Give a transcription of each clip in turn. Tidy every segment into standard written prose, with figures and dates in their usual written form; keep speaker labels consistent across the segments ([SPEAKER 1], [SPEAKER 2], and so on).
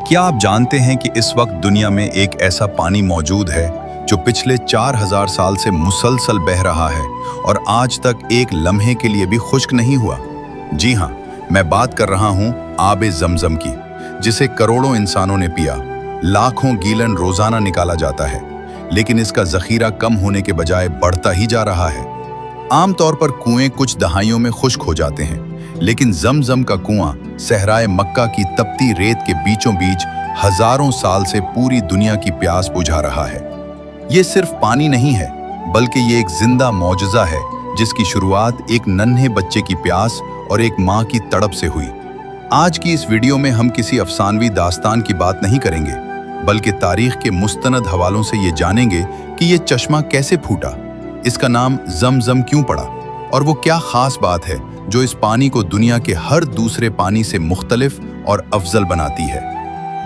[SPEAKER 1] क्या आप जानते हैं कि इस वक्त दुनिया में एक ऐसा पानी मौजूद है जो पिछले 4000 साल से मुसलसल बह रहा है और आज तक एक लम्हे के लिए भी खुश्क नहीं हुआ? जी हाँ, मैं बात कर रहा हूँ आबे ज़मज़म की, जिसे करोड़ों इंसानों ने पिया। लाखों गीलन रोजाना निकाला जाता है, लेकिन इसका जखीरा कम होने के बजाय बढ़ता ही जा रहा है। आमतौर पर कुएं कुछ दहाइयों में खुश्क हो जाते हैं, लेकिन ज़मज़म का कुआं सहराए मक्का की तपती रेत के बीचों बीच हजारों साल से पूरी दुनिया की प्यास बुझा रहा है। ये सिर्फ पानी नहीं है, बल्कि ये एक जिंदा मौजज़ा है जिसकी शुरुआत एक नन्हे बच्चे की प्यास और एक माँ की तड़प से हुई। आज की इस वीडियो में हम किसी अफसानवी दास्तान की बात नहीं करेंगे, बल्कि तारीख के मुस्तनद हवालों से ये जानेंगे कि ये चश्मा कैसे फूटा, इसका नाम ज़मज़म क्यों पड़ा और वो क्या खास बात है जो इस पानी को दुनिया के हर दूसरे पानी से मुख्तलिफ और अफजल बनाती है।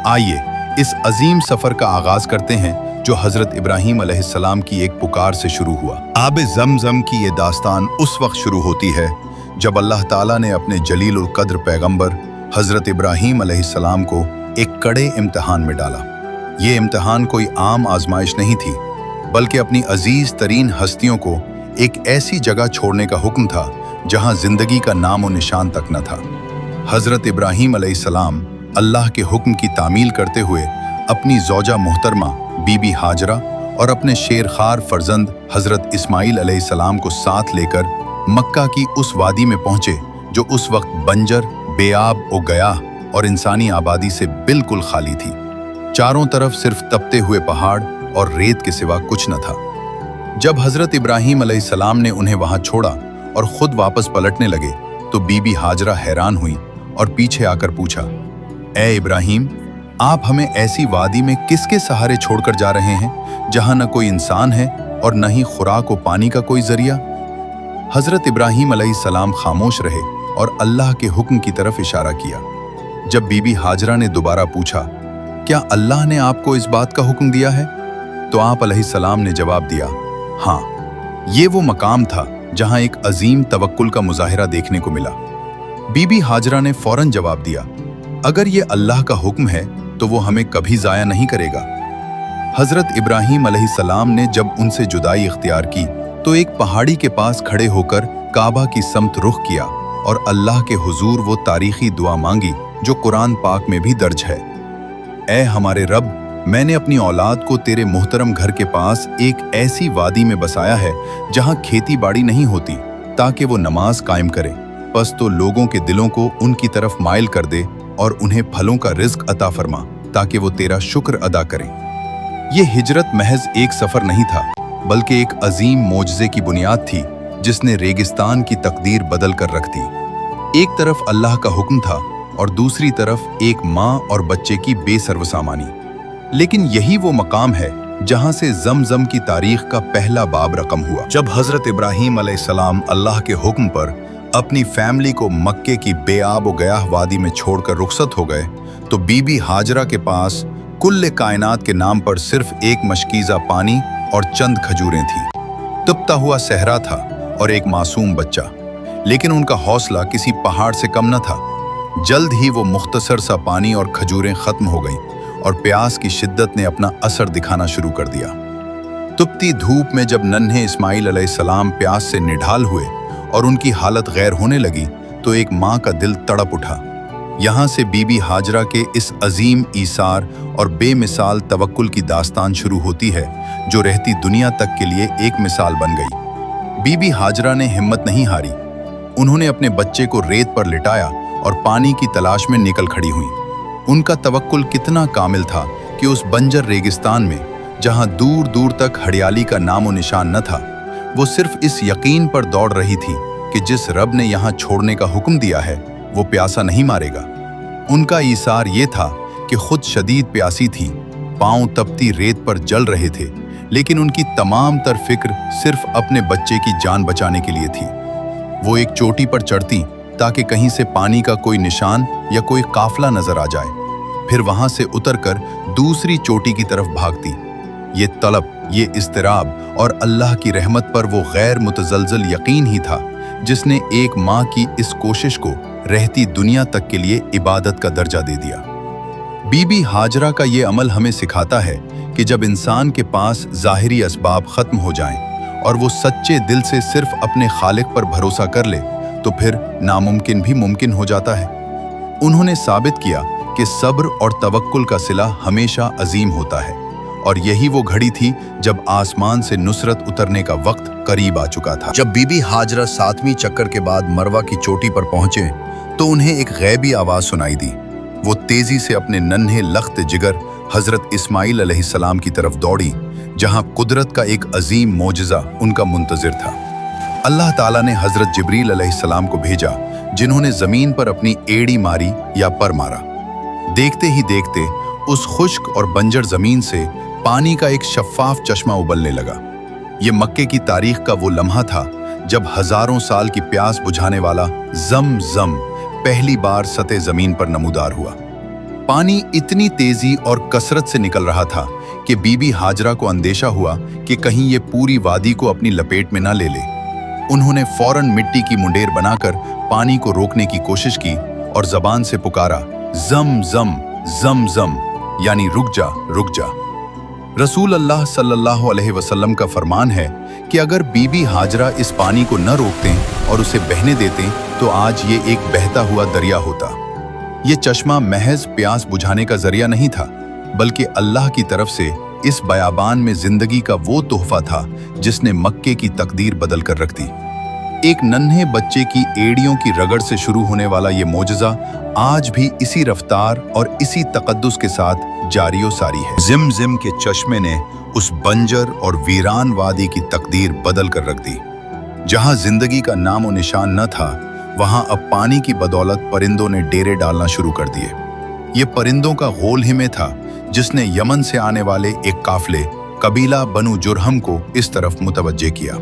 [SPEAKER 1] आइए इस अजीम सफर का आगाज करते हैं जो हजरत इब्राहीम अलैहिस्सलाम की एक पुकार से शुरू हुआ। आबे ज़मज़म की ये दास्तान उस वक्त शुरू होती है जब अल्लाह ताला ने अपने जलील उल कद्र पैगंबर हजरत इब्राहीम अलैहिस्सलाम को एक कड़े इम्तिहान में डाला। ये इम्तिहान कोई आम आजमाइश नहीं थी, बल्कि अपनी अजीज तरीन हस्तियों को एक ऐसी जगह छोड़ने का हुक्म था जहां जिंदगी का नामो निशान तक न था। हजरत इब्राहीम अलैहिस्सलाम अल्लाह के हुक्म की तामील करते हुए अपनी ज़ौजा मुहतरमा बीबी हाजरा और अपने शेरखार फर्जंद हजरत इस्माइल अलैहिस्सलाम को साथ लेकर मक्का की उस वादी में पहुंचे जो उस वक्त बंजर, बेआब ओ गयाह और इंसानी आबादी से बिल्कुल खाली थी। चारों तरफ सिर्फ तपते हुए पहाड़ और रेत के सिवा कुछ न था। जब हजरत इब्राहीम अलैहिस्सलाम ने उन्हें वहां छोड़ा और खुद वापस पलटने लगे तो बीबी हाजरा हैरान हुई और पीछे आकर पूछा, ए इब्राहीम, आप हमें ऐसी वादी में किसके सहारे छोड़कर जा रहे हैं जहां न कोई इंसान है और न ही खुराक व पानी का कोई जरिया? हजरत इब्राहीम अलैहिस्सलाम खामोश रहे और अल्लाह के हुक्म की तरफ इशारा किया। जब बीबी हाजरा ने दोबारा पूछा, क्या अल्लाह ने आपको इस बात का हुक्म दिया है? तो आप अलैहिस्सलाम ने जवाब दिया, हाँ, ये वो मकाम था जहां एक अजीम तवक्कुल का मुजाहिरा देखने को मिला। बीबी हाजरा ने फौरन जवाब दिया, अगर ये अल्लाह का हुक्म है तो वो हमें कभी जाया नहीं करेगा। हजरत इब्राहीम अलैहिस्सलाम ने जब उनसे जुदाई इख्तियार की तो एक पहाड़ी के पास खड़े होकर काबा की समत रुख किया और अल्लाह के हुजूर वो तारीखी दुआ मांगी जो कुरान पाक में भी दर्ज है, ए हमारे रब, मैंने अपनी औलाद को तेरे मुहतरम घर के पास एक ऐसी वादी में बसाया है जहां खेती बाड़ी नहीं होती, ताकि वो नमाज कायम करें। बस तो लोगों के दिलों को उनकी तरफ माइल कर दे और उन्हें फलों का रिज्क अता फरमा ताकि वो तेरा शुक्र अदा करें। ये हिजरत महज एक सफर नहीं था, बल्कि एक अजीम मोजज़े की बुनियाद थी जिसने रेगिस्तान की तकदीर बदल कर रख दी। एक तरफ अल्लाह का हुक्म था और दूसरी तरफ एक माँ और बच्चे की बेसर्वसामानी। लेकिन यही वो मकाम है जहां से ज़मज़म की तारीख का पहला बाब रकम हुआ। जब हजरत इब्राहीम अलैहिस्सलाम अल्लाह के हुक्म पर अपनी फैमिली को मक्के की बेआब व गयाह वादी में छोड़कर रुखसत हो गए तो बीबी हाजरा के पास कुल्ले कायनात के नाम पर सिर्फ एक मशकीज़ा पानी और चंद खजूरें थी। तपता हुआ सहरा था और एक मासूम बच्चा, लेकिन उनका हौसला किसी पहाड़ से कम न था। जल्द ही वो मुख्तसर सा पानी और खजूरें खत्म हो गईं और प्यास की शिद्दत ने अपना असर दिखाना शुरू कर दिया। तपती धूप में जब नन्हे इस्माइल अलैहिस्सलाम प्यास से निढाल हुए और उनकी हालत गैर होने लगी तो एक माँ का दिल तड़प उठा। यहाँ से बीबी हाजरा के इस अजीम ईसार और बेमिसाल तवक्कुल की दास्तान शुरू होती है जो रहती दुनिया तक के लिए एक मिसाल बन गई। बीबी हाजरा ने हिम्मत नहीं हारी। उन्होंने अपने बच्चे को रेत पर लिटाया और पानी की तलाश में निकल खड़ी हुई। उनका तवक्कुल कितना कामिल था कि उस बंजर रेगिस्तान में जहां दूर दूर तक हरियाली का नामो निशान न था, वो सिर्फ इस यकीन पर दौड़ रही थी कि जिस रब ने यहां छोड़ने का हुक्म दिया है वो प्यासा नहीं मारेगा। उनका ईसार ये था कि खुद शदीद प्यासी थी, पांव तपती रेत पर जल रहे थे, लेकिन उनकी तमाम तर फिक्र सिर्फ अपने बच्चे की जान बचाने के लिए थी। वो एक चोटी पर चढ़ती ताकि कहीं से पानी का कोई निशान या कोई काफला नजर आ जाए, फिर वहां से उतरकर दूसरी चोटी की तरफ भागती। ये तलब, ये इस्तिराब और अल्लाह की रहमत पर वो गैर मुतजलजल यकीन ही था जिसने एक माँ की इस कोशिश को रहती दुनिया तक के लिए इबादत का दर्जा दे दिया। बीबी हाजरा का ये अमल हमें सिखाता है कि जब इंसान के पास ज़ाहिरी असबाब खत्म हो जाएं और वो सच्चे दिल से सिर्फ अपने खालिक पर भरोसा कर ले तो फिर नामुमकिन भी मुमकिन हो जाता है। उन्होंने साबित किया कि सब्र और तवक्कुल का सिला हमेशा अजीम होता है, और यही वो घड़ी थी जब आसमान से नुसरत उतरने का वक्त करीब आ चुका था। जब बीबी हाजरा 7वीं चक्कर के बाद मरवा की चोटी पर पहुंचे तो उन्हें एक गैबी आवाज सुनाई दी। वो तेजी से अपने नन्हे लख्त जिगर हजरत इस्माइल अलैहिस्सलाम की तरफ दौड़ी, जहां कुदरत का एक अजीम मोजज़ा उनका मुंतजिर था। अल्लाह ताला ने हजरत जिब्रील अलैहिस्सलाम को भेजा, जिन्होंने जमीन पर अपनी एड़ी मारी या पर मारा। देखते ही देखते उस खुश्क और बंजर जमीन से पानी का एक शफ्फाफ चश्मा उबलने लगा। ये मक्के की तारीख का वो लम्हा था जब हजारों साल की प्यास बुझाने वाला ज़म-ज़म पहली बार सतह जमीन पर नमूदार हुआ। पानी इतनी तेजी और कसरत से निकल रहा था कि बीबी हाजरा को अंदेशा हुआ कि कहीं ये पूरी वादी को अपनी लपेट में न ले ले। उन्होंने फौरन मिट्टी की मुंडेर बनाकर पानी को रोकने की कोशिश की और जबान से पुकारा, जम जम जम जम, यानी रुक जा रुक जा। रसूल अल्लाह सल्लल्लाहु अलैहि वसल्लम का फरमान है कि अगर बीबी हाजरा इस पानी को न रोकते और उसे बहने देते तो आज ये एक बहता हुआ दरिया होता। ये चश्मा महज प्यास बुझाने का जरिया नहीं था, बल्कि अल्लाह की तरफ से इस बयाबान में जिंदगी का वो तोहफा था जिसने मक्के की तकदीर बदल कर रख दी। एक नन्हे बच्चे की एड़ियों की रगड़ से शुरू होने वाला ये मोजज़ा आज भी इसी रफ्तार और इसी तकद्दुस के साथ जारी सारी है। जिम जिम के चश्मे ने उस बंजर और वीरान वादी की तकदीर बदल कर रख दी। जहां जिंदगी का नामो निशान न था, वहां अब पानी की बदौलत परिंदों ने डेरे डालना शुरू कर दिए। ये परिंदों का गोल ही में था जिसने यमन से आने वाले एक काफले कबीला बनु जुरहम को इस तरफ मुतवज्जे किया।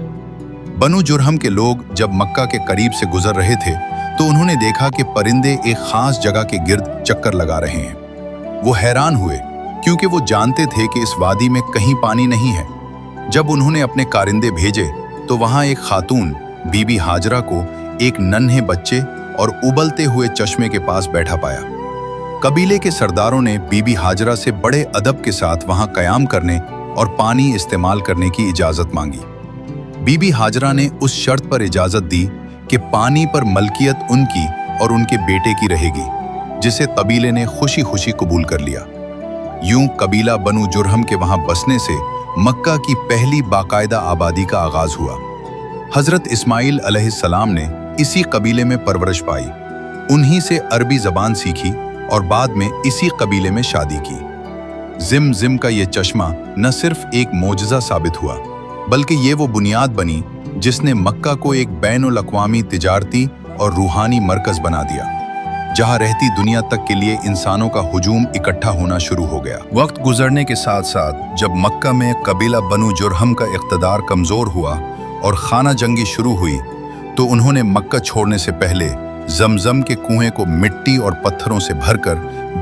[SPEAKER 1] बनु जुरहम के लोग जब मक्का के करीब से गुजर रहे थे तो उन्होंने देखा कि परिंदे एक खास जगह के गिर्द चक्कर लगा रहे हैं। वो हैरान हुए क्योंकि वो जानते थे कि इस वादी में कहीं पानी नहीं है। जब उन्होंने अपने कारिंदे भेजे तो वहां एक खातून बीबी हाजरा को एक नन्हे बच्चे और उबलते हुए चश्मे के पास बैठा पाया। कबीले के सरदारों ने बीबी हाजरा से बड़े अदब के साथ वहां कयाम करने और पानी इस्तेमाल करने की इजाजत मांगी। बीबी हाजरा ने उस शर्त पर इजाजत दी कि पानी पर मलकियत उनकी और उनके बेटे की रहेगी, जिसे कबीले ने खुशी खुशी कबूल कर लिया। यूं कबीला बनु जुरहम के वहां बसने से मक्का की पहली बाकायदा आबादी का आगाज हुआ। हजरत इस्माइल अलैहिस्सलाम ने इसी कबीले में परवरिश पाई, उन्हीं से अरबी जबान सीखी और बाद में इसी कबीले में शादी की। जिम जिम का ये चश्मा न सिर्फ एक मोजज़ा साबित हुआ, बल्कि ये वो बुनियाद बनी जिसने मक्का को एक बैनुल अक़वामी तिजारती और रूहानी मरकज बना दिया, जहां रहती दुनिया तक के लिए इंसानों का हुजूम इकट्ठा होना शुरू हो गया। वक्त गुजरने के साथ साथ जब मक्का में कबीला बनु जुरहम का इक़्तिदार कमज़ोर हुआ और खाना जंगी शुरू हुई, तो उन्होंने मक्का छोड़ने से पहले जमजम के कुएं को मिट्टी और पत्थरों से भरकर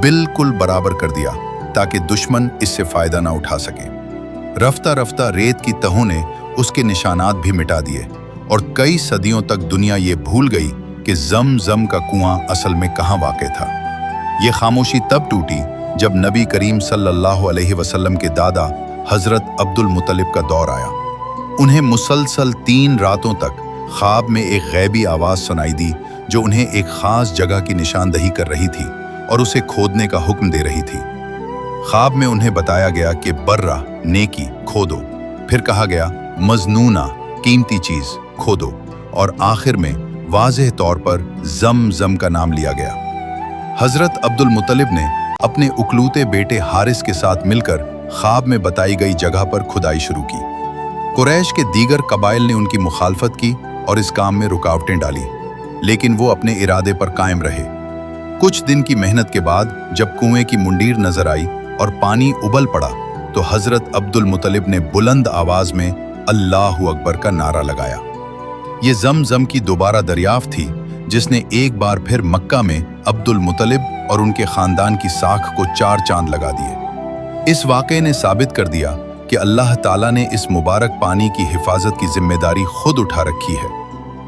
[SPEAKER 1] बिल्कुल बराबर कर दिया ताकि दुश्मन इससे फायदा ना उठा सके। रफ्ता रफ्ता रेत की तहों ने उसके निशानात भी मिटा दिए और कई सदियों तक दुनिया ये भूल गई कि जमजम का कुआं असल में कहाँ वाक़ था। ये खामोशी तब टूटी जब नबी करीम सल्लल्लाहु अलैहि वसल्लम के दादा हजरत अब्दुल मुत्तलिब का दौर आया। उन्हें मुसलसल 3 रातों तक ख्वाब में एक गैबी आवाज़ सुनाई दी जो उन्हें एक खास जगह की निशानदही कर रही थी और उसे खोदने का हुक्म दे रही थी। ख्वाब में उन्हें बताया गया कि बर्रा नेकी खोदो, फिर कहा गया मजनूना कीमती चीज खोदो, और आखिर में वाज़ेह तौर पर जम का नाम लिया गया। हजरत अब्दुल मुत्तलिब ने अपने उकलूते बेटे हारिस के साथ मिलकर ख्वाब में बताई गई जगह पर खुदाई शुरू की। कुरैश के दीगर कबाइल ने उनकी मुखालफत की और इस काम में रुकावटें डाली, लेकिन वो अपने इरादे पर कायम रहे। कुछ दिन की मेहनत के बाद जब कुएं की मुंडीर नजर आई और पानी उबल पड़ा तो हजरत अब्दुल मुत्तलिब ने बुलंद आवाज में अल्लाहु अकबर का नारा लगाया। ये जमजम की दोबारा दरियाफ्त थी जिसने एक बार फिर मक्का में अब्दुल मुत्तलिब और उनके खानदान की साख को 4 चांद लगा दिए। इस वाक़े ने साबित कर दिया कि अल्लाह ताला ने इस मुबारक पानी की हिफाजत की जिम्मेदारी खुद उठा रखी है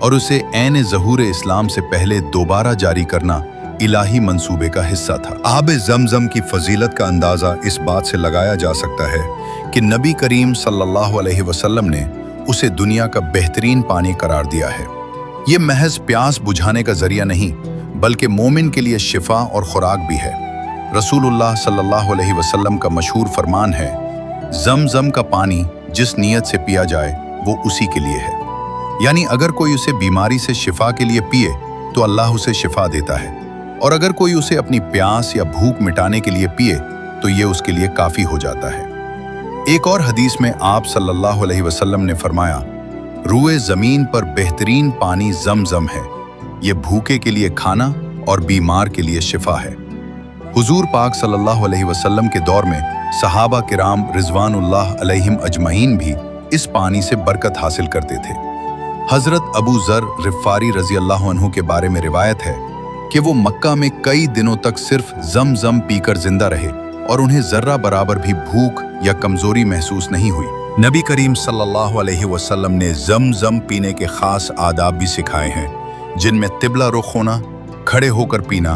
[SPEAKER 1] और उसे ऐन ज़हूर इस्लाम से पहले दोबारा जारी करना इलाही मंसूबे का हिस्सा था। आब ज़मज़म की फजीलत का अंदाज़ा इस बात से लगाया जा सकता है कि नबी करीम सल्लल्लाहु अलैहि वसल्लम ने उसे दुनिया का बेहतरीन पानी करार दिया है। ये महज प्यास बुझाने का जरिया नहीं, बल्कि मोमिन के लिए शिफा और खुराक भी है। रसूलुल्लाह सल्लल्लाहु अलैहि वसल्लम का मशहूर फरमान है, ज़मज़म का पानी जिस नीयत से पिया जाए वो उसी के लिए है। यानी अगर कोई उसे बीमारी से शिफा के लिए पिए तो अल्लाह उसे शिफा देता है, और अगर कोई उसे अपनी प्यास या भूख मिटाने के लिए पिए तो ये उसके लिए काफ़ी हो जाता है। एक और हदीस में आप सल्लल्लाहु अलैहि वसल्लम ने फरमाया, रूए ज़मीन पर बेहतरीन पानी ज़मज़म है, ये भूखे के लिए खाना और बीमार के लिए शिफा है। हुजूर पाक सल्लल्लाहु अलैहि वसल्लम के दौर में सहाबा किराम रिज़वानुल्लाह अलैहिम अजमईन भी इस पानी से बरकत हासिल करते थे। हज़रत अबू ज़र ग़िफ़ारी रज़ी अल्लाह अन्हु के बारे में रिवायत है कि वो मक्का में कई दिनों तक सिर्फ ज़मज़म पीकर जिंदा रहे और उन्हें ज़र्रा बराबर भी भूख या कमज़ोरी महसूस नहीं हुई। नबी करीम सल्लल्लाहु अलैहि वसल्लम ने ज़मज़म पीने के ख़ास आदाब भी सिखाए हैं, जिनमें तिबला रुख होना, खड़े होकर पीना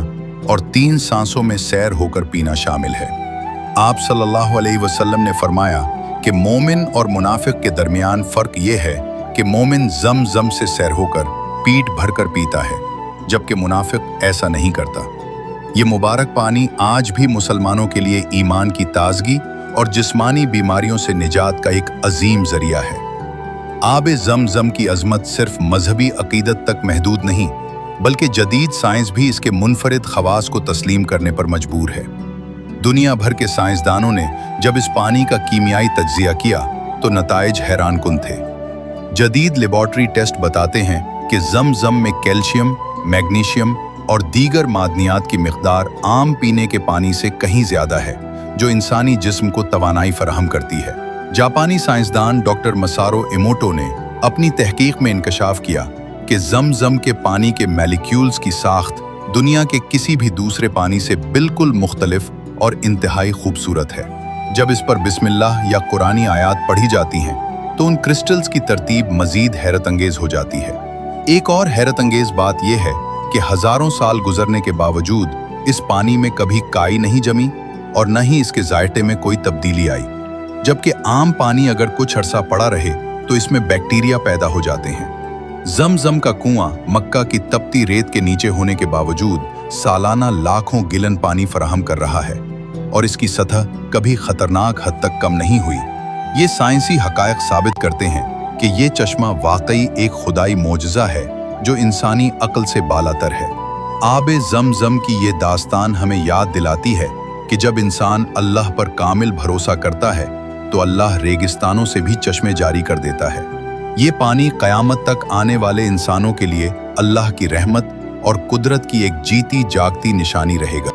[SPEAKER 1] और 3 सांसों में सैर होकर पीना शामिल है। आप सल्लल्लाहु अलैहि वसल्लम ने फरमाया कि मोमिन और मुनाफिक के दरमियान फ़र्क ये है कि मोमिन ज़मज़म से सैर होकर पीठ भरकर पीता है, जबकि मुनाफिक ऐसा नहीं करता। ये मुबारक पानी आज भी मुसलमानों के लिए ईमान की ताजगी और जिस्मानी बीमारियों से निजात का एक अजीम जरिया है। आब ज़मज़म की अजमत सिर्फ मजहबी अकीदत तक महदूद नहीं, बल्कि जदीद साइंस भी इसके मुनफरिद खवास को तस्लीम करने पर मजबूर है। दुनिया भर के साइंसदानों ने जब इस पानी का कीमियाई तज्जिया किया तो नताइज हैरान कुन थे। जदीद लेबॉर्ट्री टेस्ट बताते हैं कि ज़मज़म में कैल्शियम, मैग्नीशियम और दीगर मादनियात की मिक़दार आम पीने के पानी से कहीं ज़्यादा है, जो इंसानी जिस्म को तवानाई फराहम करती है। जापानी साइंसदान डॉक्टर मसारो इमोटो ने अपनी तहकीक में इंकशाफ किया कि ज़मज़म के पानी के मॉलिक्यूल्स की साख्त दुनिया के किसी भी दूसरे पानी से बिल्कुल मुख्तलिफ और इंतहाई खूबसूरत है। जब इस पर बिस्मिल्लाह या कुरानी आयात पढ़ी जाती हैं तो उन क्रिस्टल्स की तरतीब मज़ीद हैरत अंगेज़ हो जाती है। एक और हैरत अंगेज़ बात यह है कि हज़ारों साल गुजरने के बावजूद इस पानी में कभी काई नहीं जमी और न ही इसके जायटे में कोई तब्दीली आई, जबकि आम पानी अगर कुछ अरसा पड़ा रहे तो इसमें बैक्टीरिया पैदा हो जाते हैं। ज़मज़म का कुआं मक्का की तपती रेत के नीचे होने के बावजूद सालाना लाखों गिलन पानी फराहम कर रहा है और इसकी सतह कभी खतरनाक हद तक कम नहीं हुई। ये साइंसी हकायक साबित करते हैं कि ये चश्मा वाकई एक खुदाई मोजज़ा है जो इंसानी अक्ल से बालातर है। आब ज़मज़म की ये दास्तान हमें याद दिलाती है कि जब इंसान अल्लाह पर कामिल भरोसा करता है तो अल्लाह रेगिस्तानों से भी चश्मे जारी कर देता है। ये पानी क़यामत तक आने वाले इंसानों के लिए अल्लाह की रहमत और कुदरत की एक जीती जागती निशानी रहेगा।